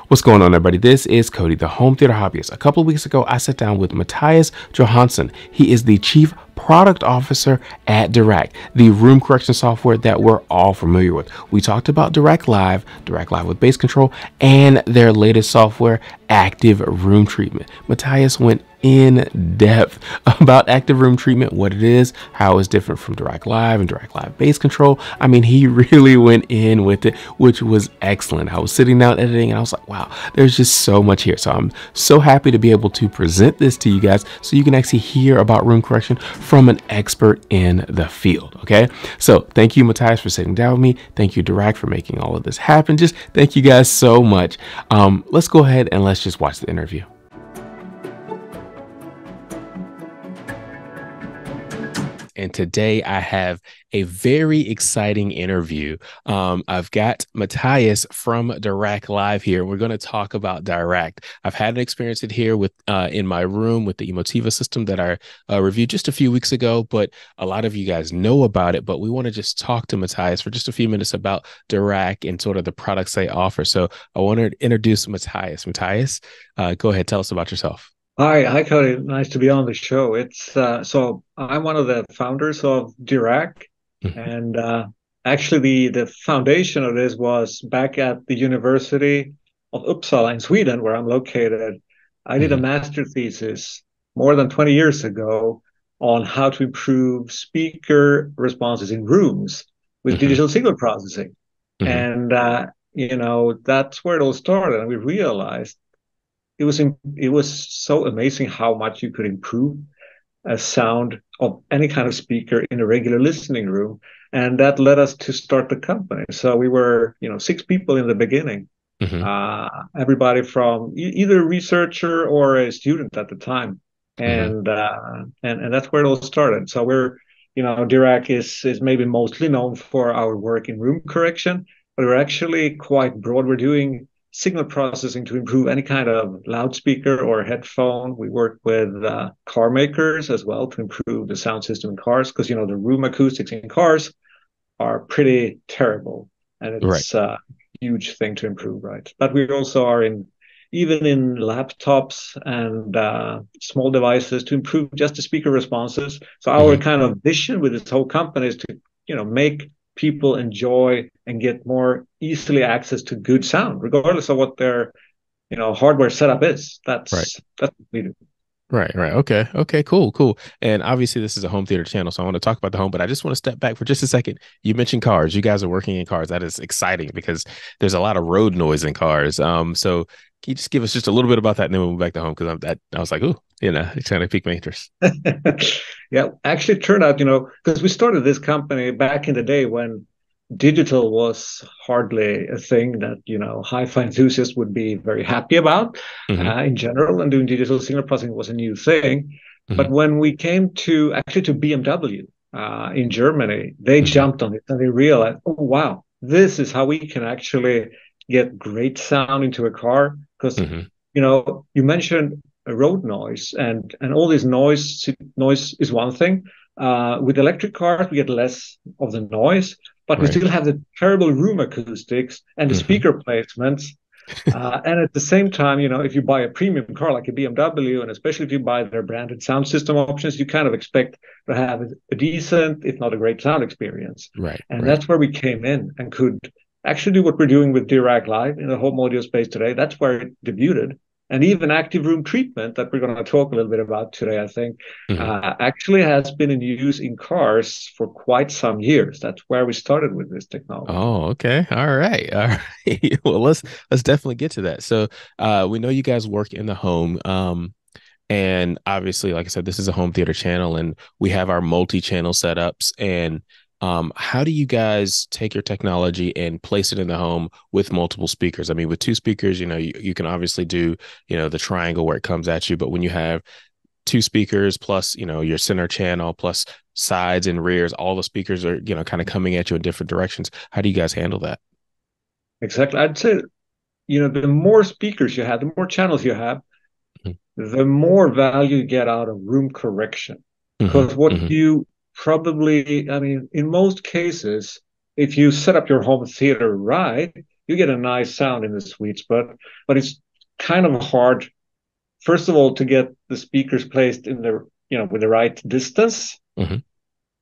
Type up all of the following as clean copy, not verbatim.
What's going on, everybody? This is Cody, the home theater hobbyist. A couple of weeks ago, I sat down with Mathias Johansson. He is the chief product officer at Dirac, the room correction software that we're all familiar with. We talked about Dirac Live with base control, and their latest software, Active Room Treatment. Mathias went in depth about active room treatment, what it is, how it's different from Dirac Live and Dirac Live base control. I mean, he really went in with it, which was excellent. I was sitting down editing and I was like, wow, there's just so much here. So I'm so happy to be able to present this to you guys so you can actually hear about room correction from an expert in the field. Okay, so thank you, Mathias, for sitting down with me. Thank you, Dirac, for making all of this happen. Just thank you guys so much. Let's go ahead and let's just watch the interview. And today I have a very exciting interview. I've got Mathias from Dirac Live here. We're going to talk about Dirac. I've had an experience here with in my room with the Emotiva system that I reviewed just a few weeks ago, but a lot of you guys know about it. But we want to just talk to Mathias for just a few minutes about Dirac and sort of the products they offer. So I want to introduce Mathias. Mathias, go ahead, tell us about yourself. Hi, Cody. Nice to be on the show. It's so I'm one of the founders of Dirac, and actually the foundation of this was back at the University of Uppsala in Sweden, where I'm located. I did a master thesis more than 20 years ago on how to improve speaker responses in rooms with digital signal processing, and that's where it all started. And we realized it was so amazing how much you could improve a sound of any kind of speaker in a regular listening room, and that led us to start the company. So we were, 6 people in the beginning, everybody from either a researcher or a student at the time, and that's where it all started. So we're, Dirac is maybe mostly known for our work in room correction, but we're actually quite broad. We're doing signal processing to improve any kind of loudspeaker or headphone. We work with car makers as well to improve the sound system in cars, because the room acoustics in cars are pretty terrible, and it's a huge thing to improve, right? But we also are even in laptops and small devices to improve just the speaker responses. So our kind of vision with this whole company is to make people enjoy and get more easily access to good sound, regardless of what their, hardware setup is. That's what we do. Right. Okay, cool. And obviously this is a home theater channel, so I want to talk about the home, but I just want to step back for just a second. You mentioned cars. You guys are working in cars. That is exciting because there's a lot of road noise in cars. So can you just give us just a little bit about that and then we'll move back to home? Because I was like, ooh, it's kind of piqued my interest. Yeah, actually it turned out, because we started this company back in the day when digital was hardly a thing that, hi-fi enthusiasts would be very happy about in general, and doing digital signal processing was a new thing. But when we came to BMW in Germany, they jumped on it and they realized, oh, wow, this is how we can actually get great sound into a car. Because, you mentioned road noise and all this noise is one thing. With electric cars, we get less of the noise, but we still have the terrible room acoustics and the speaker placements. And at the same time, if you buy a premium car like a BMW, and especially if you buy their branded sound system options, you kind of expect to have a decent, if not a great sound experience. And that's where we came in and could actually do what we're doing with Dirac Live in the home audio space today. That's where it debuted. And even active room treatment that we're going to talk a little bit about today, I think, actually has been in use in cars for quite some years. That's where we started with this technology. Oh, okay. All right. Well, let's definitely get to that. So we know you guys work in the home. And obviously, like I said, this is a home theater channel and we have our multi-channel setups. And how do you guys take your technology and place it in the home with multiple speakers? I mean, with 2 speakers, you can obviously do, the triangle where it comes at you. But when you have 2 speakers plus, your center channel plus sides and rears, all the speakers are, kind of coming at you in different directions. How do you guys handle that? Exactly. I'd say, the more speakers you have, the more channels you have, the more value you get out of room correction. Because what you probably, in most cases, if you set up your home theater right, you get a nice sound in the sweet spot, but it's kind of hard, first of all, to get the speakers placed in the, with the right distance Hmm.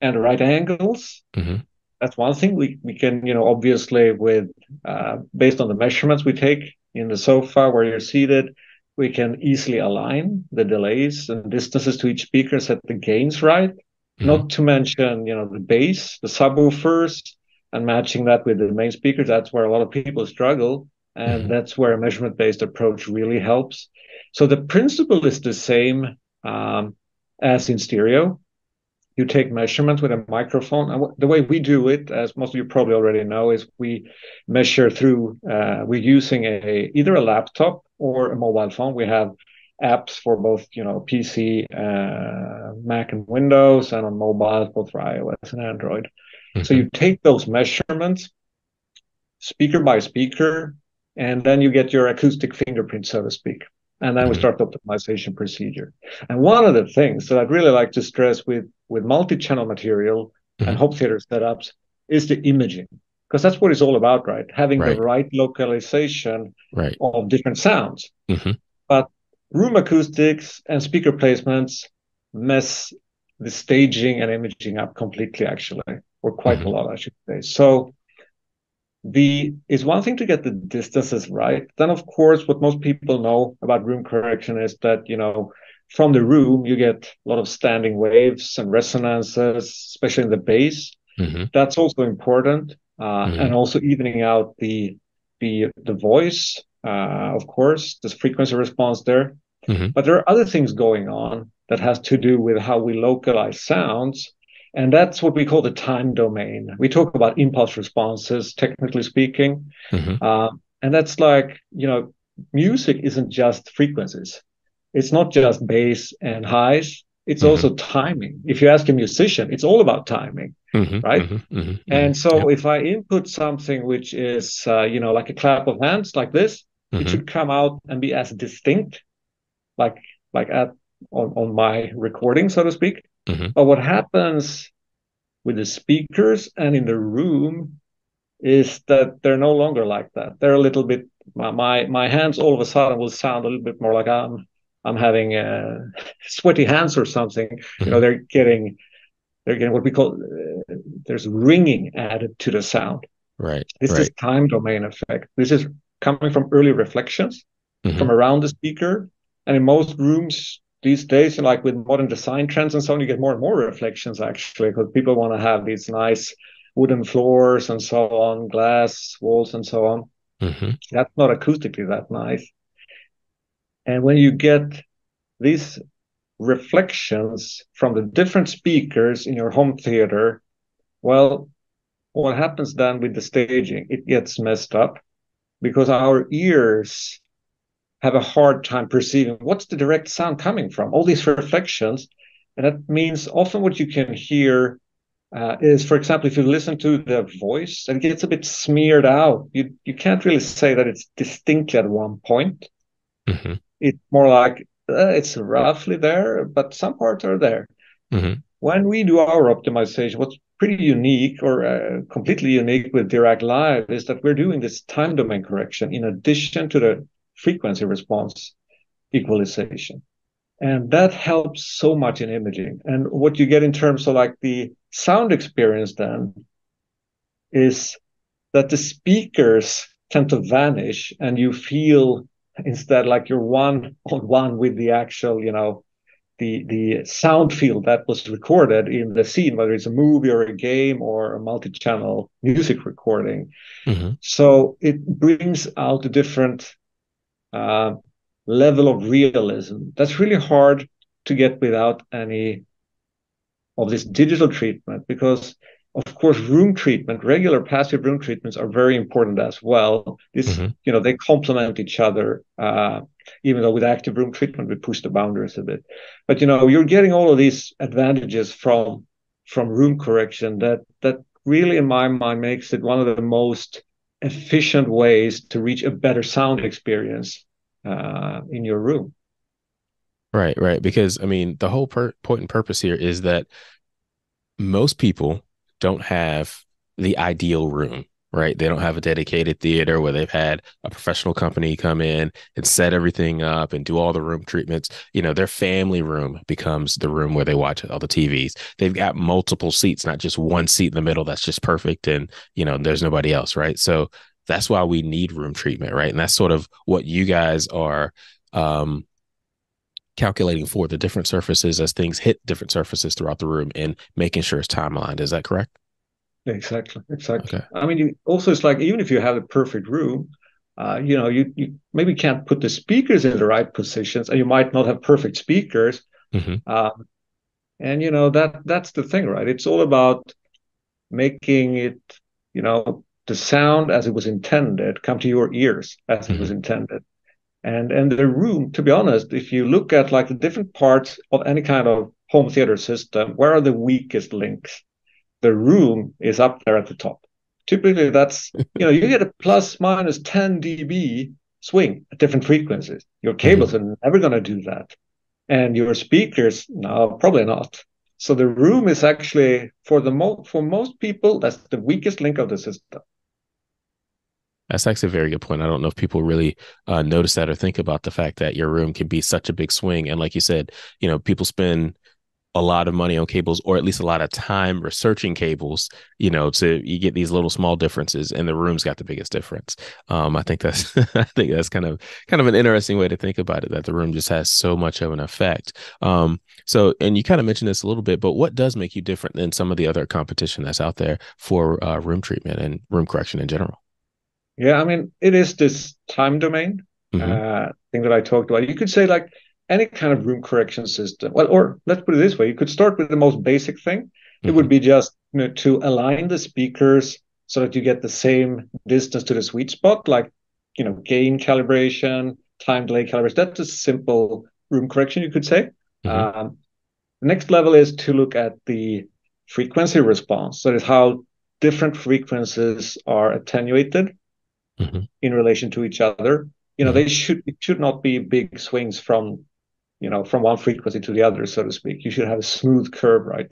and the right angles. Hmm. That's one thing we can, obviously with based on the measurements we take in the sofa where you're seated, we can easily align the delays and distances to each speaker, set the gains right. Hmm. Not to mention, the bass, the subwoofers, and matching that with the main speakers. That's where a lot of people struggle, and Hmm. that's where a measurement-based approach really helps. So the principle is the same as in stereo. You take measurements with a microphone. And the way we do it, as most of you probably already know, is we measure through, we're using either a laptop or a mobile phone. We have apps for both, PC, Mac and Windows, and on mobile, both for iOS and Android. So Hmm. you take those measurements, speaker by speaker, and then you get your acoustic fingerprint, so to speak. And then we Hmm. start the optimization procedure. And one of the things that I'd really like to stress with multi-channel material and Hmm. home theater setups is the imaging, because that's what it's all about, right? Having the Right. right localization Right. of different sounds. Hmm. But room acoustics and speaker placements mess the staging and imaging up completely, actually, or quite a Hmm. lot, I should say. So the it's one thing to get the distances right. Then, of course, what most people know about room correction is that, from the room, you get a lot of standing waves and resonances, especially in the bass. Hmm. That's also important, Hmm. and also evening out the voice, of course, this frequency response there. Hmm. But there are other things going on that has to do with how we localize sounds. And that's what we call the time domain. We talk about impulse responses, technically speaking. Hmm. And that's like, music isn't just frequencies. It's not just bass and highs. It's Hmm. also timing. If you ask a musician, it's all about timing, Hmm. right? Hmm. Hmm. Hmm. And so Yep. if I input something which is, like a clap of hands like this, it Hmm. should come out and be as distinct like like at on my recording, so to speak. Hmm. But what happens with the speakers and in the room is that they're no longer like that. They're a little bit my hands all of a sudden will sound a little bit more like I'm having sweaty hands or something. Hmm. They're getting what we call there's ringing added to the sound. Right. This is Right. time domain effect. This is coming from early reflections Hmm. from around the speaker. And in most rooms these days, like with modern design trends and so on, you get more and more reflections actually, because people want to have these nice wooden floors and so on, glass walls and so on. Hmm. That's not acoustically that nice. And when you get these reflections from the different speakers in your home theater, well, what happens then with the staging? It gets messed up because our ears have a hard time perceiving what's the direct sound coming from, all these reflections. And that means often what you can hear is, for example, if you listen to the voice, it gets a bit smeared out. You can't really say that it's distinctly at one point. Hmm. It's more like it's roughly there, but some parts are there. Hmm. When we do our optimization, what's pretty unique or completely unique with Dirac Live is that we're doing this time domain correction in addition to the frequency response equalization. And that helps so much in imaging. And what you get in terms of like the sound experience then is that the speakers tend to vanish and you feel instead like you're one on one with the actual, the sound field that was recorded in the scene, whether it's a movie or a game or a multi-channel music recording. Hmm. So it brings out a different uh, level of realism. That's really hard to get without any of this digital treatment because, of course, room treatment, regular passive room treatments are very important as well. Hmm. They complement each other. Even though with active room treatment we push the boundaries a bit, but you're getting all of these advantages from room correction that really, in my mind, makes it one of the most efficient ways to reach a better sound experience in your room. Right. Right. Because I mean, the whole point and purpose here is that most people don't have the ideal room. right? They don't have a dedicated theater where they've had a professional company come in and set everything up and do all the room treatments. Their family room becomes the room where they watch all the TVs. They've got multiple seats, not just one seat in the middle that's just perfect and, there's nobody else, right? So that's why we need room treatment, right? And that's sort of what you guys are calculating for the different surfaces as things hit different surfaces throughout the room and making sure it's timelined. Is that correct? Exactly, exactly. Okay. I mean, also it's like even if you have the perfect room, you maybe can't put the speakers in the right positions, and you might not have perfect speakers. Hmm. Um, and that's the thing, right? It's all about making it, the sound as it was intended come to your ears as it was Hmm. intended. And the room, to be honest, if you look at like the different parts of any kind of home theater system, where are the weakest links? The room is up there at the top. Typically, you get a plus minus 10 dB swing at different frequencies. Your Hmm. cables are never going to do that. And your speakers, no, probably not. So the room is actually, for most people, that's the weakest link of the system. That's actually a very good point. I don't know if people really notice that or think about the fact that your room can be such a big swing. And like you said, people spend a lot of money on cables, or at least a lot of time researching cables, to you get these little small differences, and the room's got the biggest difference. I think that's I think that's kind of an interesting way to think about it, that the room just has so much of an effect. So, and you kind of mentioned this a little bit, but what does make you different than some of the other competition that's out there for room treatment and room correction in general? Yeah, I mean, it is this time domain Hmm. thing that I talked about. You could say like any kind of room correction system. Well, or let's put it this way: you could start with the most basic thing. It Hmm. would be just to align the speakers so that you get the same distance to the sweet spot, like gain calibration, time delay calibration. That's a simple room correction, you could say. Hmm. The next level is to look at the frequency response. That is how different frequencies are attenuated Hmm. in relation to each other. Hmm. It should not be big swings from one frequency to the other, so to speak. You should have a smooth curve, right?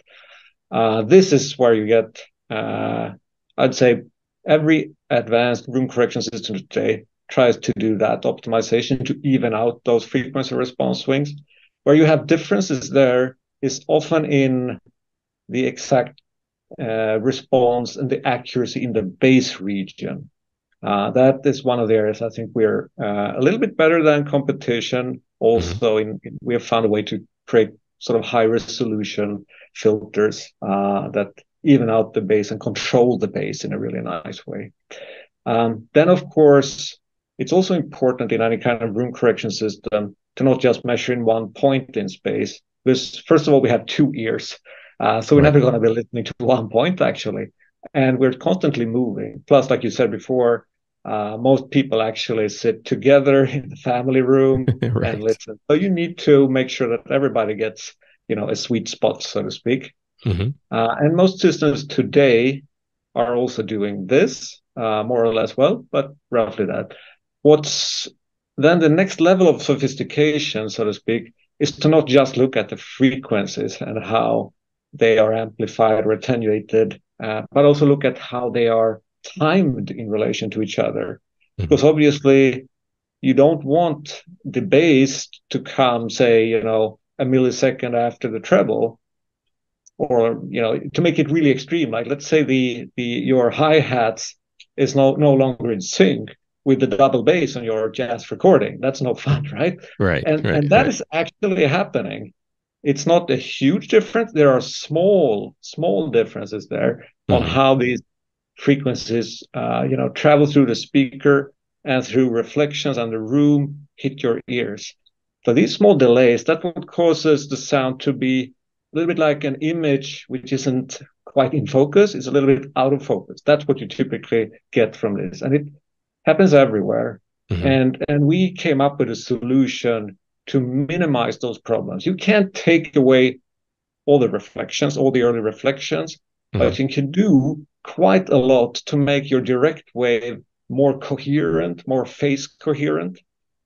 This is where you get, I'd say, every advanced room correction system today tries to do that optimization to even out those frequency response swings. Where you have differences there is often in the exact response and the accuracy in the base region. That is one of the areas I think we're a little bit better than competition. Hmm. Also, we have found a way to create sort of high resolution filters that even out the bass and control the bass in a really nice way. Then, of course, it's also important in any kind of room correction system to not just measure in one point in space, because first of all, we have two ears. So we're Right. never going to be listening to one point actually. And we're constantly moving. Plus, like you said before, most people actually sit together in the family room and Right. listen. So you need to make sure that everybody gets, a sweet spot, so to speak. Hmm. And most systems today are also doing this more or less well, but roughly that. What's then the next level of sophistication, so to speak, is to not just look at the frequencies and how they are amplified or attenuated, but also look at how they are timed in relation to each other. Hmm. Because obviously, you don't want the bass to come, say, a millisecond after the treble, or to make it really extreme, like let's say the your hi-hats is no longer in sync with the double bass on your jazz recording. That's no fun, right? Right. Right. And that Right. is actually happening. It's not a huge difference. There are small differences there on Hmm. how these frequencies travel through the speaker and through reflections on the room hit your ears. So these small delays, that what causes the sound to be a little bit like an image which isn't quite in focus, it's a little bit out of focus. That's what you typically get from this. And it happens everywhere. Hmm. And we came up with a solution to minimize those problems. You can't take away all the reflections, all the early reflections, Hmm. but you can do quite a lot to make your direct wave more coherent, more phase coherent.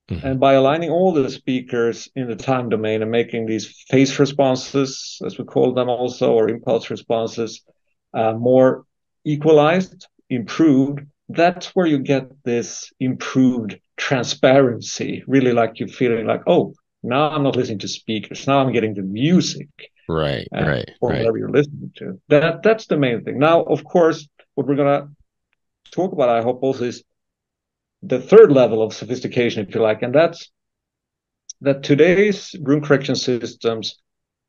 Hmm. And by aligning all the speakers in the time domain and making these phase responses, as we call them also, or impulse responses, more equalized, improved, that's where you get this improved transparency. Really, like you feeling like, oh, now I'm not listening to speakers. Now I'm getting the music Right, right, or right. whatever you're listening to. That's the main thing. Now, of course, what we're gonna talk about, I hope, also is the third level of sophistication, if you like, and that's that today's room correction systems,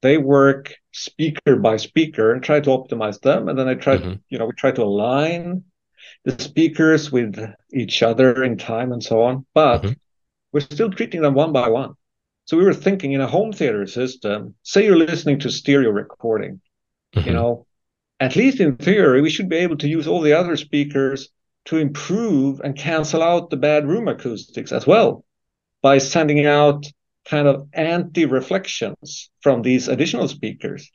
they work speaker by speaker and try to optimize them, and then I try, Hmm. we try to align the speakers with each other in time and so on, but Hmm. we're still treating them one by one. So we were thinking in a home theater system, say you're listening to stereo recording, you Hmm. know, at least in theory, we should be able to use all the other speakers to improve and cancel out the bad room acoustics as well by sending out kind of anti-reflections from these additional speakers.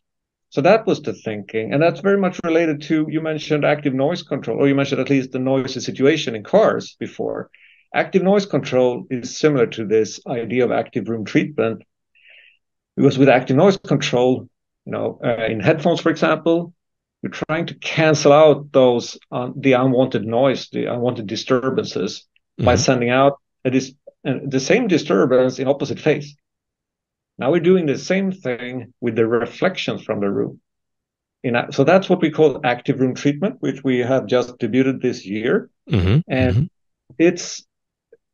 So that was the thinking. And that's very much related to, you mentioned active noise control, or you mentioned at least the noisy situation in cars before. Active noise control is similar to this idea of active room treatment, because with active noise control, in headphones, for example, you're trying to cancel out those the unwanted noise, the unwanted disturbances by Hmm. sending out the same disturbance in opposite phase. Now we're doing the same thing with the reflections from the room. So that's what we call active room treatment, which we have just debuted this year. Hmm. And Hmm. it's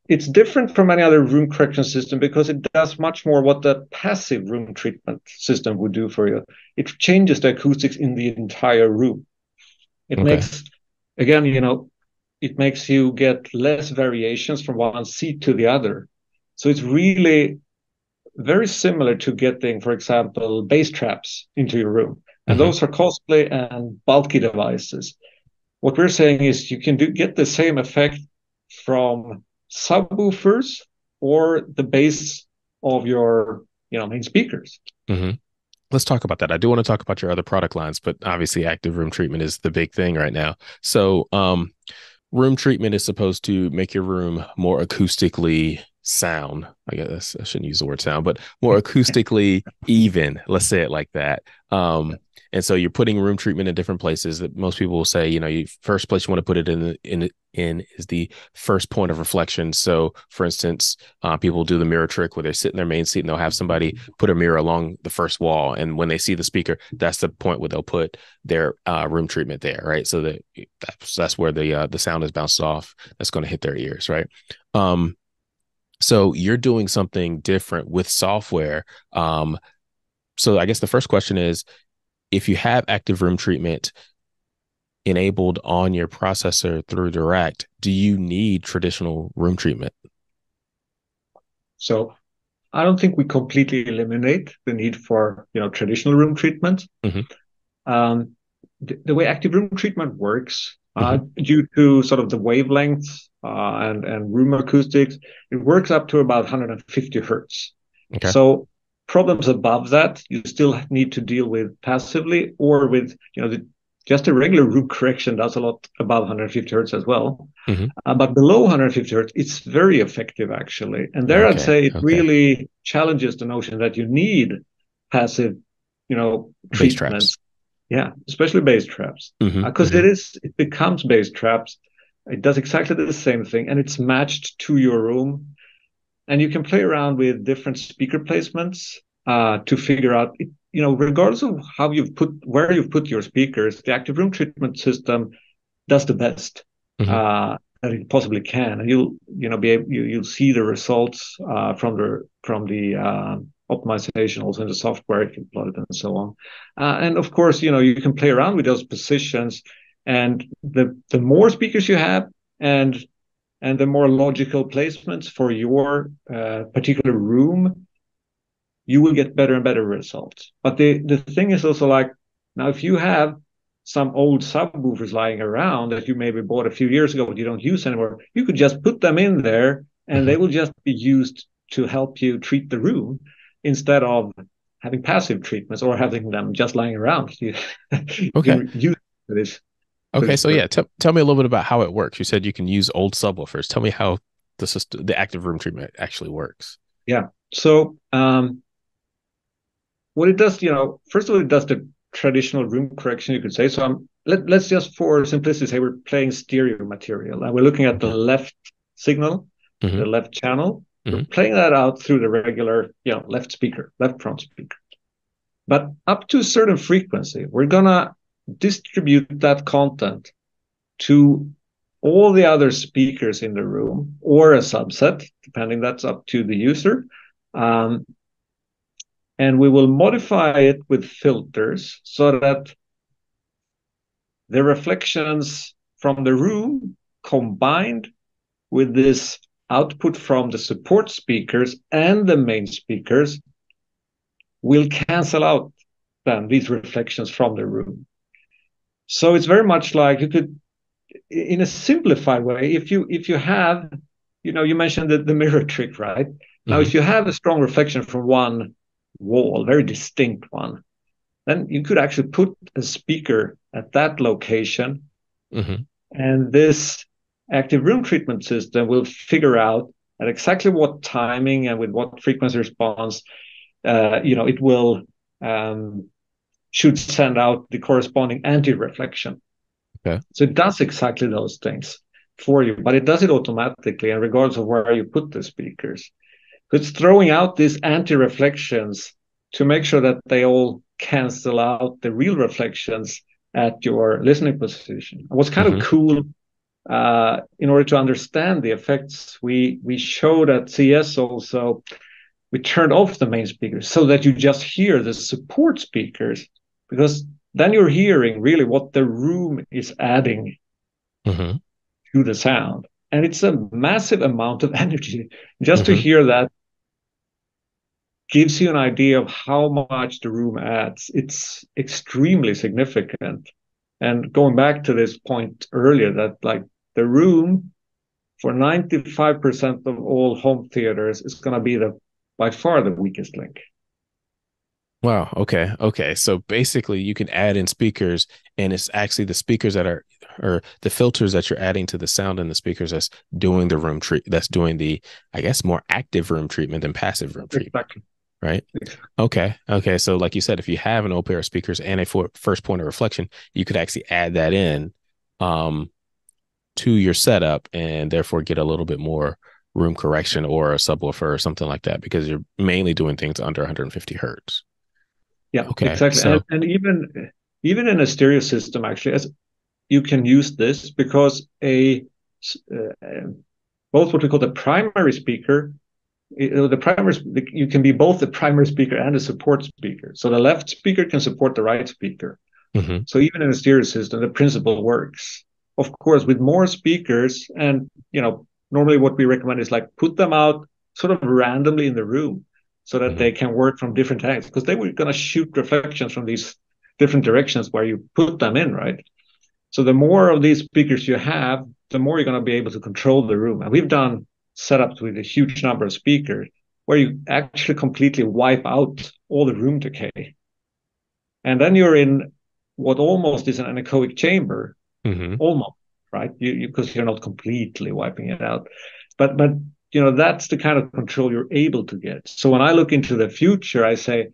it's different from any other room correction system because it does much more what the passive room treatment system would do for you. It changes the acoustics in the entire room. It Okay. makes, again, it makes you get less variations from one seat to the other. So it's really very similar to getting, for example, bass traps into your room. And Hmm. those are costly and bulky devices. What we're saying is you can get the same effect from subwoofers or the bass of your main speakers. Hmm. Let's talk about that. I do want to talk about your other product lines, but obviously active room treatment is the big thing right now. So, room treatment is supposed to make your room more acoustically sound. I guess I shouldn't use the word sound, but more acoustically even. Let's say it like that. And so you're putting room treatment in different places that most people will say, you first place you want to put it in is the first point of reflection. So, for instance, people do the mirror trick where they sit in their main seat and they'll have somebody put a mirror along the first wall, and when they see the speaker, that's the point where they'll put their room treatment there, right? So that's where the sound is bounced off. That's going to hit their ears, right? Um, so you're doing something different with software. So I guess the first question is, if you have active room treatment enabled on your processor through Dirac, do you need traditional room treatment? So I don't think we completely eliminate the need for traditional room treatment. Hmm. Um, the way active room treatment works, Hmm. due to sort of the wavelengths and room acoustics, it works up to about 150 hertz. Okay. So problems above that, you still need to deal with passively or with, just a regular room correction does a lot above 150 hertz as well. Hmm. But below 150 hertz, it's very effective actually. And there I'd Okay. say it Okay. really challenges the notion that you need passive, Bass traps. treatments. Yeah, especially bass traps, Hmm. because Hmm. it becomes bass traps. It does exactly the same thing, and it's matched to your room. And you can play around with different speaker placements to figure out, regardless of where you've put your speakers, the active room treatment system does the best Hmm. that it possibly can, and you'll see the results from the optimization also in the software if you plot it and so on. And of course, you can play around with those positions, and the more speakers you have, and the more logical placements for your particular room, you will get better and better results. But the thing is also like, now if you have some old subwoofers lying around that you maybe bought a few years ago but you don't use anymore, you could just put them in there and Hmm. they will just be used to help you treat the room instead of having passive treatments or having them just lying around. Okay. You use this for Okay. this So yeah, purpose. tell me a little bit about how it works. You said you can use old subwoofers. Tell me how the active room treatment actually works. Yeah. So what it does, first of all, it does the traditional room correction, you could say. So let's just for simplicity say we're playing stereo material and we're looking at the left signal, the left channel. We're playing that out through the regular, left speaker, left front speaker. But up to a certain frequency, we're gonna distribute that content to all the other speakers in the room, or a subset, depending, that's up to the user. And we will modify it with filters so that the reflections from the room combined with this output from the support speakers and the main speakers will cancel out then these reflections from the room. So it's very much like you could, in a simplified way, if you have, you mentioned the mirror trick, right? Now, if you have a strong reflection from one wall, very distinct one, then you could actually put a speaker at that location, and this active room treatment system will figure out at exactly what timing and with what frequency response, it will should send out the corresponding anti-reflection. Okay. So it does exactly those things for you, but it does it automatically, and regardless of where you put the speakers. It's throwing out these anti-reflections to make sure that they all cancel out the real reflections at your listening position. And what's kind of cool, in order to understand the effects, we showed at CS also, we turned off the main speakers so that you just hear the support speakers, because then you're hearing really what the room is adding to the sound. And it's a massive amount of energy. Just to hear that gives you an idea of how much the room adds. It's extremely significant. And going back to this point earlier, that like the room for 95% of all home theaters is going to be by far the weakest link. Wow. Okay. Okay. So basically you can add in speakers, and it's actually the speakers that are, or the filters that you're adding to the sound in the speakers that's doing the room that's doing the, I guess, more active room treatment than passive room treatment. Exactly. Right. Okay. Okay. So like you said, if you have an old pair of speakers and a first point of reflection, you could actually add that in to your setup and therefore get a little bit more room correction or a subwoofer or something like that, because you're mainly doing things under 150 hertz. Yeah, okay, exactly. So, and even in a stereo system, actually, as you can use this, because both what we call the primary speaker, you can be both the primary speaker and a support speaker. So the left speaker can support the right speaker. So even in a stereo system, the principle works. Of course, with more speakers, and normally what we recommend is like put them out sort of randomly in the room, so that they can work from different angles, because they were going to shoot reflections from these different directions where you put them in, right? So the more of these speakers you have, the more you're going to be able to control the room. And we've done setups with a huge number of speakers where you actually completely wipe out all the room decay. And then you're in what almost is an anechoic chamber, almost, right? Because you're not completely wiping it out. But that's the kind of control you're able to get. So when I look into the future, I say,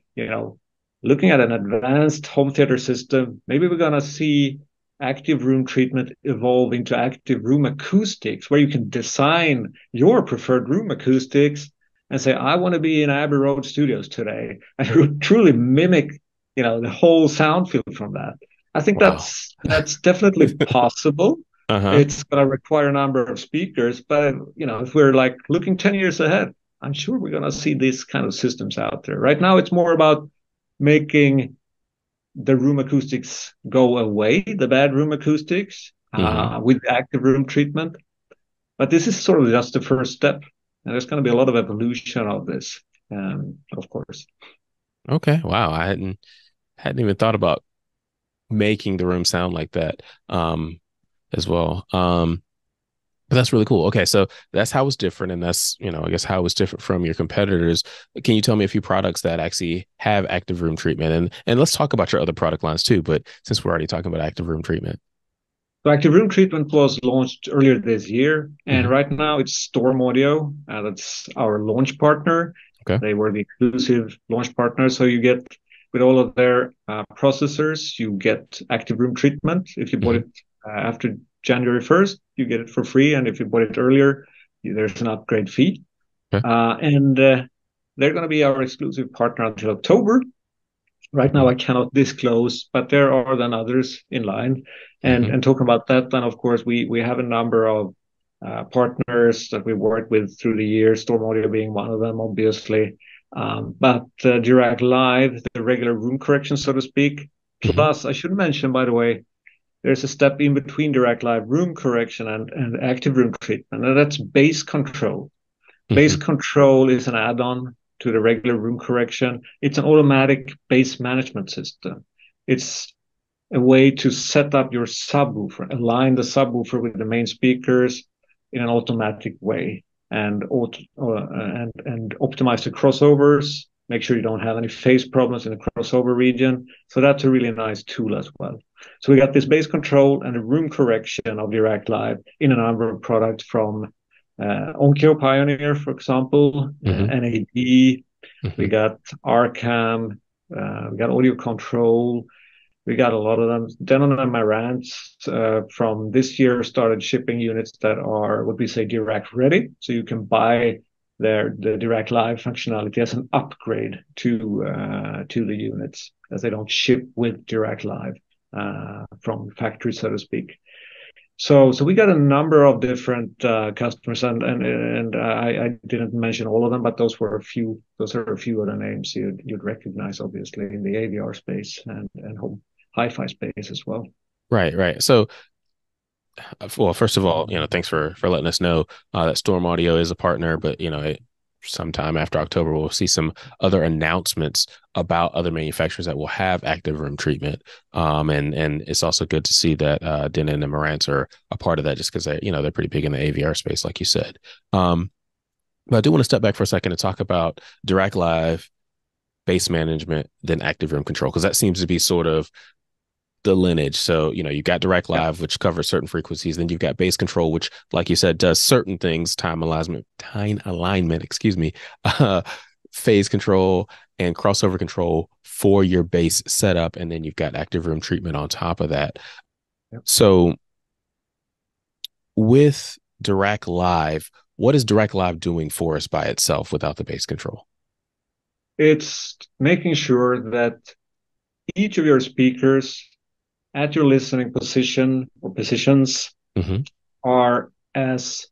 looking at an advanced home theater system, maybe we're going to see active room treatment evolve into active room acoustics, where you can design your preferred room acoustics and say, I want to be in Abbey Road Studios today, and truly mimic, the whole sound field from that. I think that's definitely possible. It's going to require a number of speakers, but if we're like looking 10 years ahead, I'm sure we're going to see these kind of systems out there. Right now, it's more about making the room acoustics go away, the bad room acoustics, with active room treatment. But this is sort of just the first step, and there's going to be a lot of evolution of this, of course. Okay. Wow. I hadn't even thought about making the room sound like that as well. But that's really cool. Okay, so that's how it's different, and that's, I guess how it's different from your competitors. Can you tell me a few products that actually have active room treatment? And let's talk about your other product lines too, but since we're already talking about active room treatment. So active room treatment was launched earlier this year, and right now it's Storm Audio. That's our launch partner. Okay. They were the exclusive launch partner. So we with all of their processors. You get active room treatment. If you bought it after January 1st, you get it for free. And if you bought it earlier, there's an upgrade fee. Okay. And they're going to be our exclusive partner until October. Right now, I cannot disclose, but there are then others in line. And talking about that, then of course we have a number of partners that we worked with through the years, Storm Audio being one of them, obviously. But Dirac Live, the regular room correction, so to speak. Plus, I should mention, by the way, there's a step in between Dirac Live room correction and active room treatment, and that's base control. Base control is an add-on to the regular room correction. It's an automatic base management system. It's a way to set up your subwoofer, align the subwoofer with the main speakers in an automatic way, and optimize the crossovers. Make sure you don't have any phase problems in the crossover region. So that's a really nice tool as well. So we got this base control and a room correction of Dirac Live in a number of products from Onkyo Pioneer, for example, NAD. We got Arcam, we got audio control. We got a lot of them. Denon and Marantz from this year started shipping units that are what we say Dirac ready. So you can buy the Dirac Live functionality as an upgrade to the units, as they don't ship with Dirac Live from factory, so to speak. So we got a number of different customers, and I didn't mention all of them, but those are a few of the names you'd recognize, obviously, in the AVR space and home hi-fi space as well. Right. So, well, first of all, thanks for letting us know that Storm Audio is a partner, but sometime after October, we'll see some other announcements about other manufacturers that will have active room treatment. And it's also good to see that Denon and Marantz are a part of that, just because they're pretty big in the AVR space, like you said. But I do want to step back for a second and talk about Dirac Live, base management, then active room control, because that seems to be sort of the lineage. So, you've got Dirac Live, which covers certain frequencies. Then you've got base control, which, like you said, does certain things, time alignment, phase control and crossover control for your base setup. And then you've got active room treatment on top of that. Yep. So with Dirac Live, what is Dirac Live doing for us by itself without the base control? It's making sure that each of your speakers at your listening position or positions are as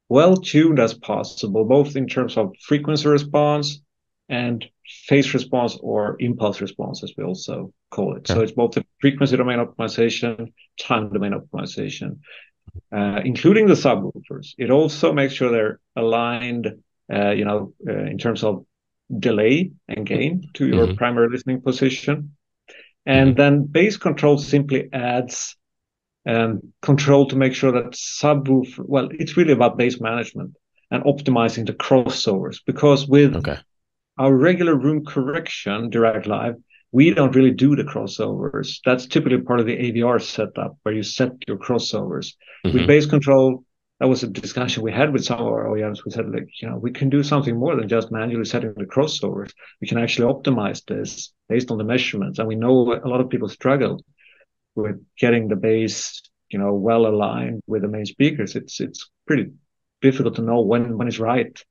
well tuned as possible, both in terms of frequency response and phase response, or impulse response, as we also call it. Okay. So it's both the frequency domain optimization, time domain optimization, including the subwoofers. It also makes sure they're aligned, in terms of delay and gain to your primary listening position. And then base control simply adds control to make sure that subwoofer, well, it's really about base management and optimizing the crossovers, because with our regular room correction, Dirac Live, we don't really do the crossovers. That's typically part of the AVR setup where you set your crossovers. With base control, that was a discussion we had with some of our OEMs. We said, we can do something more than just manually setting the crossovers. We can actually optimize this based on the measurements. And we know a lot of people struggle with getting the bass, well aligned with the main speakers. It's pretty difficult to know when it's right.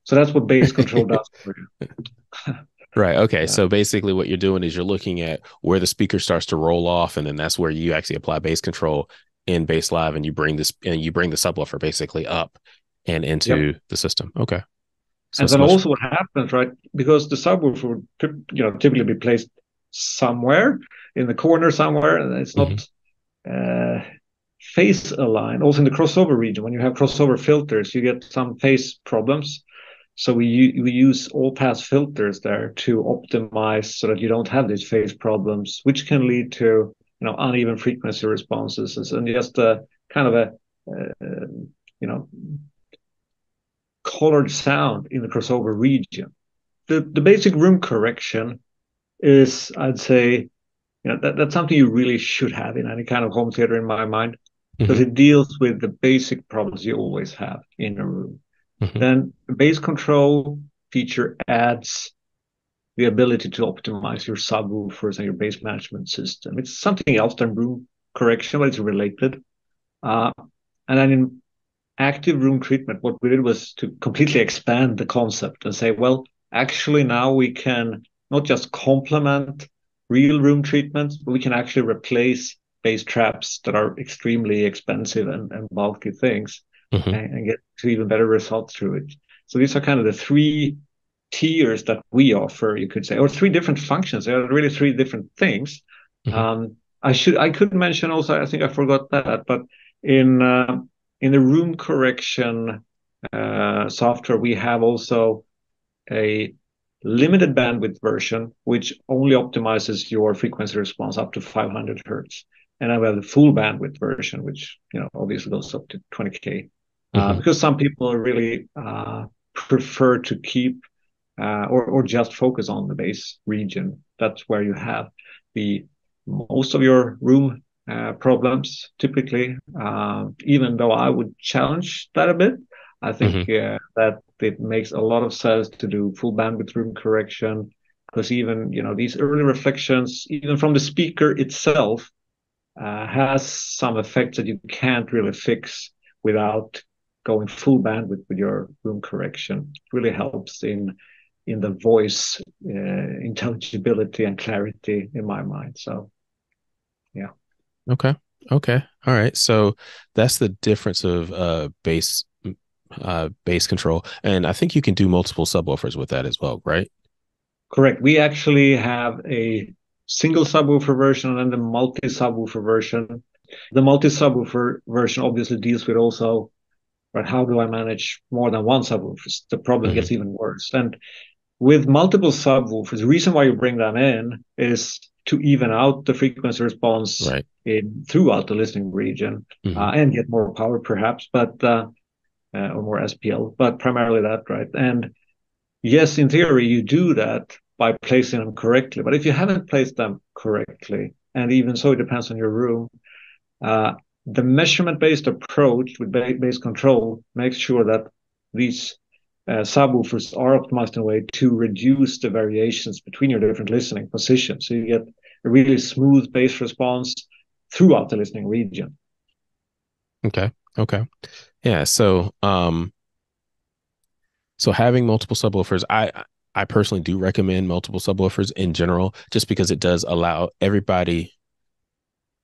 So that's what base control does for you. Right. Okay. Yeah. So basically what you're doing is you're looking at where the speaker starts to roll off, and then that's where you actually apply base control in Base Live, and you bring the subwoofer basically up and into the system. Okay. So and then also what happens, right? Because the subwoofer would, typically be placed somewhere in the corner somewhere, and it's not phase aligned. Also in the crossover region, when you have crossover filters, you get some phase problems. So we use all pass filters there to optimize so that you don't have these phase problems, which can lead to uneven frequency responses and just a kind of a colored sound in the crossover region. The basic room correction is, I'd say, that's something you really should have in any kind of home theater, in my mind, because it deals with the basic problems you always have in a room. Then the base control feature adds, the ability to optimize your subwoofers and your bass management system. It's something else than room correction, but it's related. And then in active room treatment, what we did was to completely expand the concept and say, well, actually now we can not just complement real room treatments, but we can actually replace bass traps that are extremely expensive and bulky things, and get to even better results through it. So these are kind of the three tiers that we offer, you could say, or three different functions. They are really three different things. I could mention also, I think I forgot that, but in the room correction software, we have also a limited bandwidth version, which only optimizes your frequency response up to 500 hertz. And then we have the full bandwidth version, which obviously goes up to 20K, because some people really prefer to keep or just focus on the bass region. That's where you have the most of your room problems typically, even though I would challenge that a bit. I think that it makes a lot of sense to do full bandwidth room correction, because even these early reflections, even from the speaker itself, has some effects that you can't really fix without going full bandwidth with your room correction. It really helps in the voice intelligibility and clarity in my mind. So yeah. Okay. Okay. All right. So that's the difference of bass control. And I think you can do multiple subwoofers with that as well, right? Correct. We actually have a single subwoofer version and then the multi subwoofer version. The multi subwoofer version obviously deals with also, right, how do I manage more than one subwoofer? The problem gets even worse. And with multiple subwoofers, the reason why you bring them in is to even out the frequency response throughout the listening region, and get more power perhaps, but or more SPL, but primarily that, right? And yes, in theory, you do that by placing them correctly. But if you haven't placed them correctly, and even so, it depends on your room, the measurement-based approach with bass control makes sure that these subwoofers are optimized in a way to reduce the variations between your different listening positions. So you get a really smooth bass response throughout the listening region. Okay. Okay. Yeah. So, so having multiple subwoofers, I personally do recommend multiple subwoofers in general, just because it does allow everybody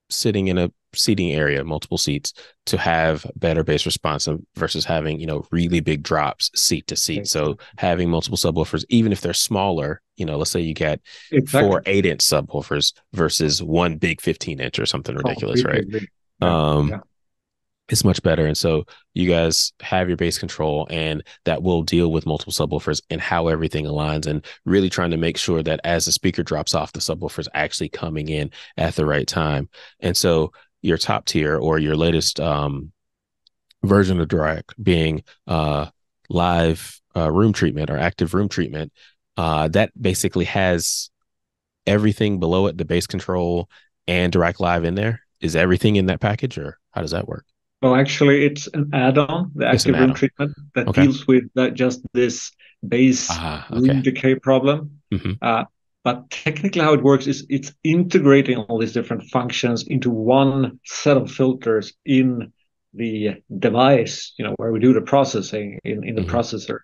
sitting in a seating area, multiple seats, to have better bass response versus having, really big drops seat to seat. So having multiple subwoofers, even if they're smaller, let's say you get 4 8-inch subwoofers versus one big 15-inch or something ridiculous, right? It's much better. And so you guys have your bass control, and that will deal with multiple subwoofers and how everything aligns, and really trying to make sure that as the speaker drops off, the subwoofer's actually coming in at the right time. And so your top tier, or your latest version of Dirac, being live room treatment or active room treatment, that basically has everything below it, the bass control and Dirac Live in there. Is everything in that package, or how does that work? Well, actually, it's an add-on, the active room treatment, that deals with just this bass room decay problem. But technically how it works is it's integrating all these different functions into one set of filters in the device, where we do the processing in the processor.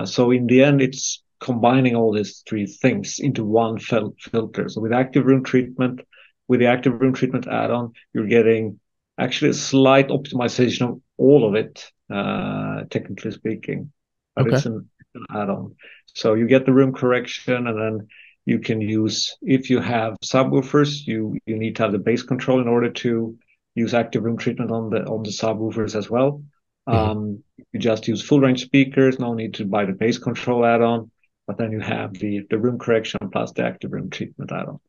So in the end, it's combining all these three things into one filter. So with active room treatment, with the active room treatment add-on, you're getting actually a slight optimization of all of it, technically speaking, but it's an add-on. So you get the room correction, and then you can use, if you have subwoofers, you need to have the bass control in order to use active room treatment on the subwoofers as well. You just use full range speakers, no need to buy the bass control add-on, but then you have the room correction plus the active room treatment add-on.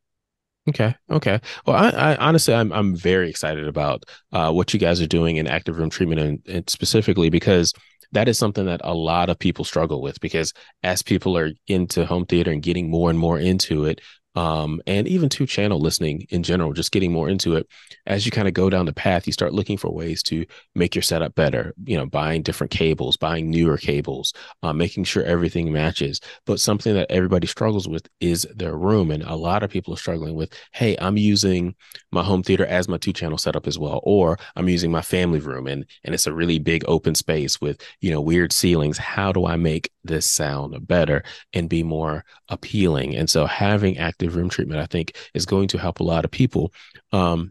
Okay. Okay. Well, I honestly, I'm very excited about what you guys are doing in active room treatment, and specifically because that is something that a lot of people struggle with, because as people are into home theater and getting more and more into it, and even two-channel listening in general, just getting more into it. As you kind of go down the path, you start looking for ways to make your setup better, buying different cables, buying newer cables, making sure everything matches. But something that everybody struggles with is their room. And a lot of people are struggling with, hey, I'm using my home theater as my two-channel setup as well, or I'm using my family room and it's a really big open space with, weird ceilings. How do I make this sound better and be more appealing? And so having active room treatment, I think, is going to help a lot of people, a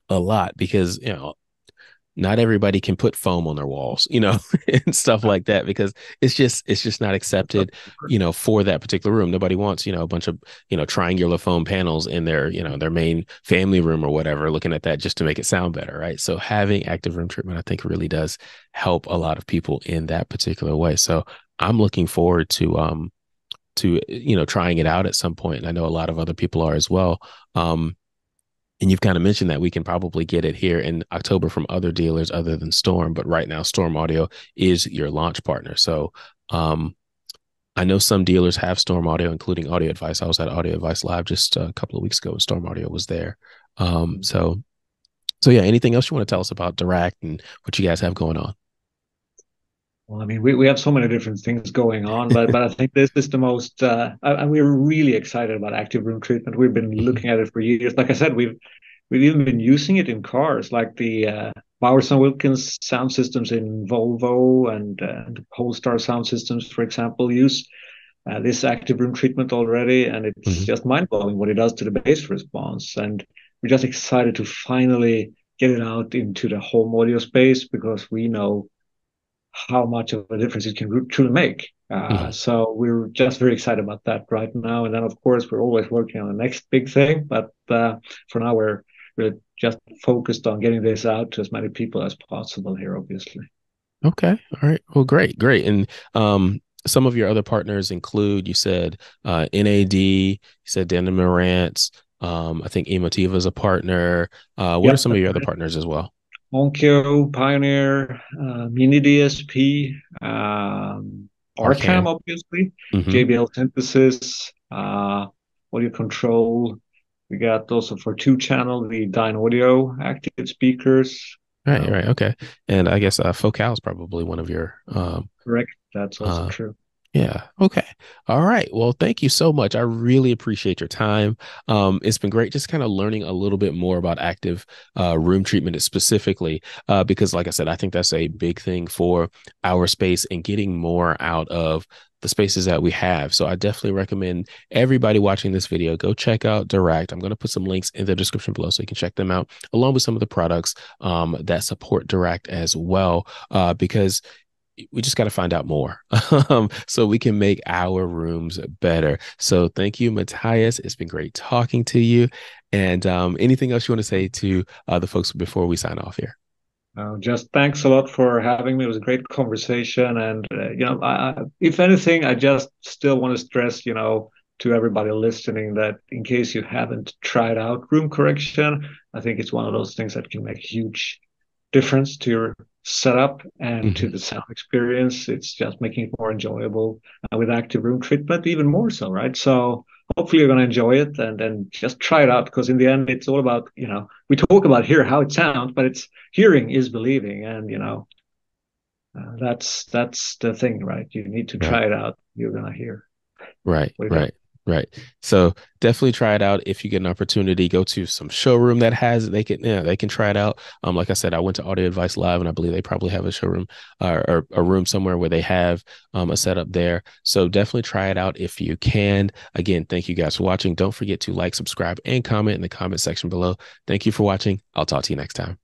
lot, because not everybody can put foam on their walls, and stuff like that, because it's just not accepted, for that particular room. Nobody wants, a bunch of, triangular foam panels in their, their main family room or whatever, looking at that just to make it sound better. Right. So having active room treatment, I think, really does help a lot of people in that particular way. So I'm looking forward to trying it out at some point, and I know a lot of other people are as well. And you've kind of mentioned that we can probably get it here in October from other dealers other than Storm, but right now Storm Audio is your launch partner. So I know some dealers have Storm Audio, including Audio Advice. I was at Audio Advice Live just a couple of weeks ago. Storm Audio was there. So yeah, anything else you want to tell us about Dirac and what you guys have going on? Well, I mean, we have so many different things going on, but I think this is the most, and we're really excited about active room treatment. We've been Mhm. looking at it for years. Like I said, we've even been using it in cars, like the Bowers and Wilkins sound systems in Volvo and Polestar sound systems, for example, use this active room treatment already, and it's Mhm. just mind blowing what it does to the bass response. And we're just excited to finally get it out into the home audio space because we know how much of a difference it can truly make. Mhm. So we're just very excited about that right now. And then, of course, we're always working on the next big thing. But for now, we're really just focused on getting this out to as many people as possible here, obviously. Okay. All right. Well, great, great. And some of your other partners include, you said, NAD, you said Dan and Marantz. I think Emotiva is a partner. What are Yep, some of that's your other right. partners as well? Onkyo, Pioneer, Mini DSP, Arcam, Arcan. obviously, Mm-hmm. JBL Synthesis, audio control. We got also for two channel the Dyne Audio active speakers. Right, Um, right. Okay. And I guess Focal is probably one of your Correct. That's also uh true. yeah. Okay. All right. Well, thank you so much. I really appreciate your time. It's been great just kind of learning a little bit more about active room treatment specifically, because like I said, I think that's a big thing for our space and getting more out of the spaces that we have. So I definitely recommend everybody watching this video, go check out Dirac. I'm going to put some links in the description below so you can check them out, along with some of the products that support Dirac as well, because we just got to find out more so we can make our rooms better. So thank you, Matthias. It's been great talking to you. And anything else you want to say to the folks before we sign off here? Just thanks a lot for having me. It was a great conversation. And, if anything, I just still want to stress, to everybody listening that in case you haven't tried out room correction, I think it's one of those things that can make a huge difference to your setup and to Hmm. the sound experience. It's just making it more enjoyable with active room treatment, even more so, right? So hopefully you're going to enjoy it and just try it out because in the end, it's all about, we talk about here how it sounds, but it's hearing is believing. And, that's the thing, right? You need to Right. try it out. You're going to hear Right, what it does. right, right. So definitely try it out if you get an opportunity. Go to some showroom that has it. They can try it out. Like I said, I went to Audio Advice Live, and I believe they probably have a showroom or a room somewhere where they have a setup there. So definitely try it out if you can. Again, thank you guys for watching. Don't forget to like, subscribe, and comment in the comment section below. Thank you for watching. I'll talk to you next time.